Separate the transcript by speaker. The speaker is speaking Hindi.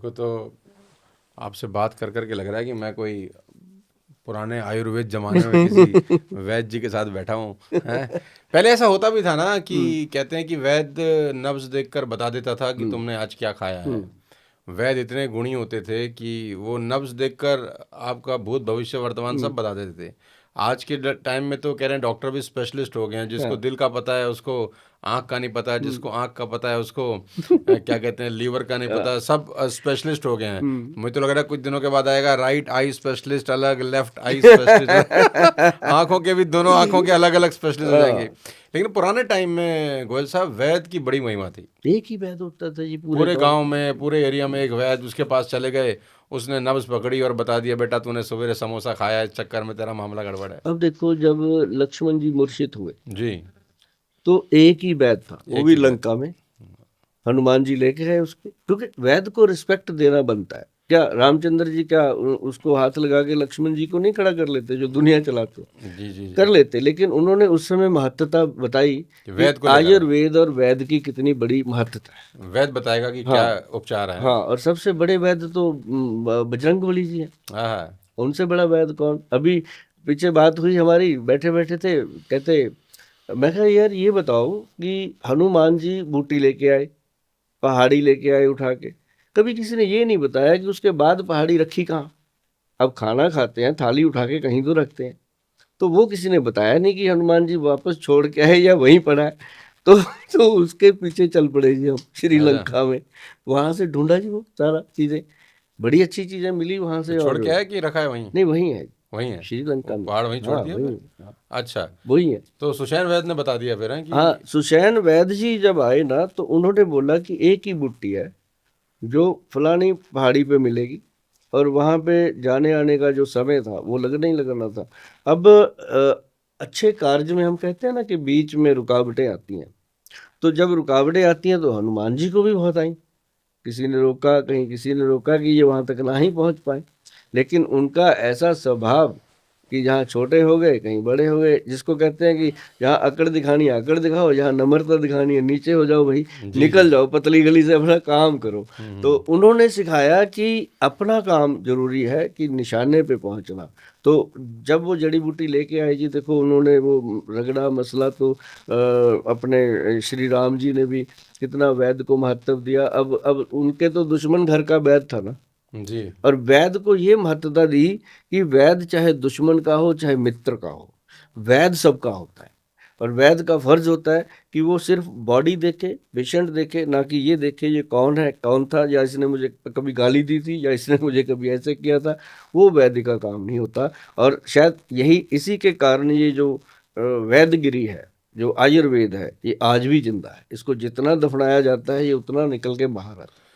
Speaker 1: को तो आपसे बात कर करके लग रहा है कि मैं कोई पुराने आयुर्वेद जमाने में किसी वैद्य जी के साथ बैठा हूँ हैं। पहले ऐसा होता भी था ना कि कहते हैं कि वैद्य नब्ज देखकर बता देता था कि तुमने आज क्या खाया है। वैद्य इतने गुणी होते थे कि वो नब्ज देखकर आपका भूत भविष्य वर्तमान सब बता देते थे। आज के टाइम में तो कह रहे हैं डॉक्टर भी स्पेशलिस्ट हो गए हैं, जिसको दिल का पता है उसको आँख का नहीं पता है, जिसको आँख का पता है उसको क्या कहते हैं लीवर का नहीं पता, सब स्पेशलिस्ट हो गए हैं। मुझे तो लग रहा है कुछ दिनों के बाद आएगा राइट आई स्पेशलिस्ट अलग, लेफ्ट आई स्पेशलिस्ट आँखों के भी दोनों आँखों के अलग अलग स्पेशलिस्ट हो जाएंगे। लेकिन पुराने टाइम में गोयल साहब वैद्य की बड़ी महिमा थी।
Speaker 2: एक ही वैद्य होता था जी
Speaker 1: पूरे गांव में, पूरे एरिया में एक वैद्य, उसके पास चले गए, उसने नब्ज पकड़ी और बता दिया बेटा तूने सवेरे समोसा खाया, इस चक्कर में तेरा मामला गड़बड़ है।
Speaker 2: अब देखो जब लक्ष्मण जी मूर्छित हुए
Speaker 1: जी।
Speaker 2: तो एक ही वैद्य था, वो
Speaker 1: एक
Speaker 2: भी
Speaker 1: ही वैद्य।
Speaker 2: लंका में। हनुमान जी लेके गए उसके, क्योंकि वैद्य को रिस्पेक्ट देना बनता है। क्या रामचंद्र जी क्या उसको हाथ लगा के लक्ष्मण जी को नहीं खड़ा कर लेते, जो दुनिया चलाते
Speaker 1: जी जी जी।
Speaker 2: कर लेते, लेकिन उन्होंने उस समय महत्वता बताई
Speaker 1: कि
Speaker 2: कि
Speaker 1: वैद्य को लेकर
Speaker 2: आयुर्वेद और वैद्य की कितनी बड़ी महत्वता है।
Speaker 1: वैद्य बताएगा कि क्या
Speaker 2: हाँ
Speaker 1: उपचार है।
Speaker 2: हाँ, और सबसे बड़े वैद्य तो बजरंगबली जी हैं।
Speaker 1: हाँ
Speaker 2: उनसे बड़ा वैद्य कौन। अभी पीछे बात हुई हमारी, बैठे बैठे थे, कहते, मैं कहा यार ये बताओ कि हनुमान जी बूटी लेके आए, पहाड़ी लेके आए उठा के, कभी किसी ने ये नहीं बताया कि उसके बाद पहाड़ी रखी कहाँ। अब खाना खाते हैं थाली उठा के कहीं तो रखते हैं, तो वो किसी ने बताया नहीं कि हनुमान जी वापस छोड़ के आए या वहीं पड़ा है। तो तो उसके पीछे चल पड़े जी हम
Speaker 1: अच्छा।
Speaker 2: श्रीलंका में। वहां से ढूंढा जी वो सारा चीजें, बड़ी अच्छी चीजें मिली वहां
Speaker 1: तो
Speaker 2: से।
Speaker 1: छोड़
Speaker 2: और
Speaker 1: के आया कि रखा है वहीं?
Speaker 2: नहीं, वही है
Speaker 1: वहीं है, वो
Speaker 2: श्रीलंका में।
Speaker 1: पहाड़ वहीं छोड़
Speaker 2: हाँ
Speaker 1: दिया
Speaker 2: वही
Speaker 1: फिर।
Speaker 2: है, हाँ,
Speaker 1: अच्छा।
Speaker 2: वही है।
Speaker 1: तो सुषैण वैद्य ने बता दिया फिर हैं कि
Speaker 2: हाँ, सुषैण वैद्य जी जब आए ना तो उन्होंने बोला कि एक ही बुट्टी है जो फलानी पहाड़ी पे मिलेगी, और वहां पे जाने आने का जो समय था वो लगना ही लगना था। अब अच्छे कार्य में हम कहते हैं ना कि बीच में रुकावटें आती हैं, तो जब रुकावटें आती हैं तो हनुमान जी को भी बहुत आई। किसी ने रोका, कहीं किसी ने रोका कि ये वहां तक ना ही पहुंच पाए, लेकिन उनका ऐसा स्वभाव कि जहाँ छोटे हो गए कहीं बड़े हो गए, जिसको कहते हैं कि जहाँ अकड़ दिखानी है अकड़ दिखाओ, जहाँ नम्रता दिखानी है नीचे हो जाओ भाई,
Speaker 1: जी जी।
Speaker 2: निकल जाओ पतली गली से, अपना काम करो। तो
Speaker 1: हम्म।
Speaker 2: उन्होंने सिखाया कि अपना काम जरूरी है, कि निशाने पे पहुंचना। तो जब वो जड़ी बूटी लेके आए जी, देखो उन्होंने वो रगड़ा मसला, तो अपने श्री राम जी ने भी कितना वैद्य को महत्व दिया। अब उनके तो दुश्मन घर का वैद्य था ना,
Speaker 1: जी।
Speaker 2: और वैद्य को ये महत्वता दी कि वैद्य चाहे दुश्मन का हो चाहे मित्र का हो, वैद्य सबका होता है। और वैद्य का फर्ज होता है कि वो सिर्फ बॉडी देखे, पेशेंट देखे, ना कि ये देखे ये कौन है कौन था, या इसने मुझे कभी गाली दी थी, या इसने मुझे कभी ऐसे किया था। वो वैद्य का काम नहीं होता। और शायद यही इसी के कारण ये जो वैद्यगिरी है, जो आयुर्वेद है, ये आज भी जिंदा है। इसको जितना दफनाया जाता है ये उतना निकल के बाहर आता है।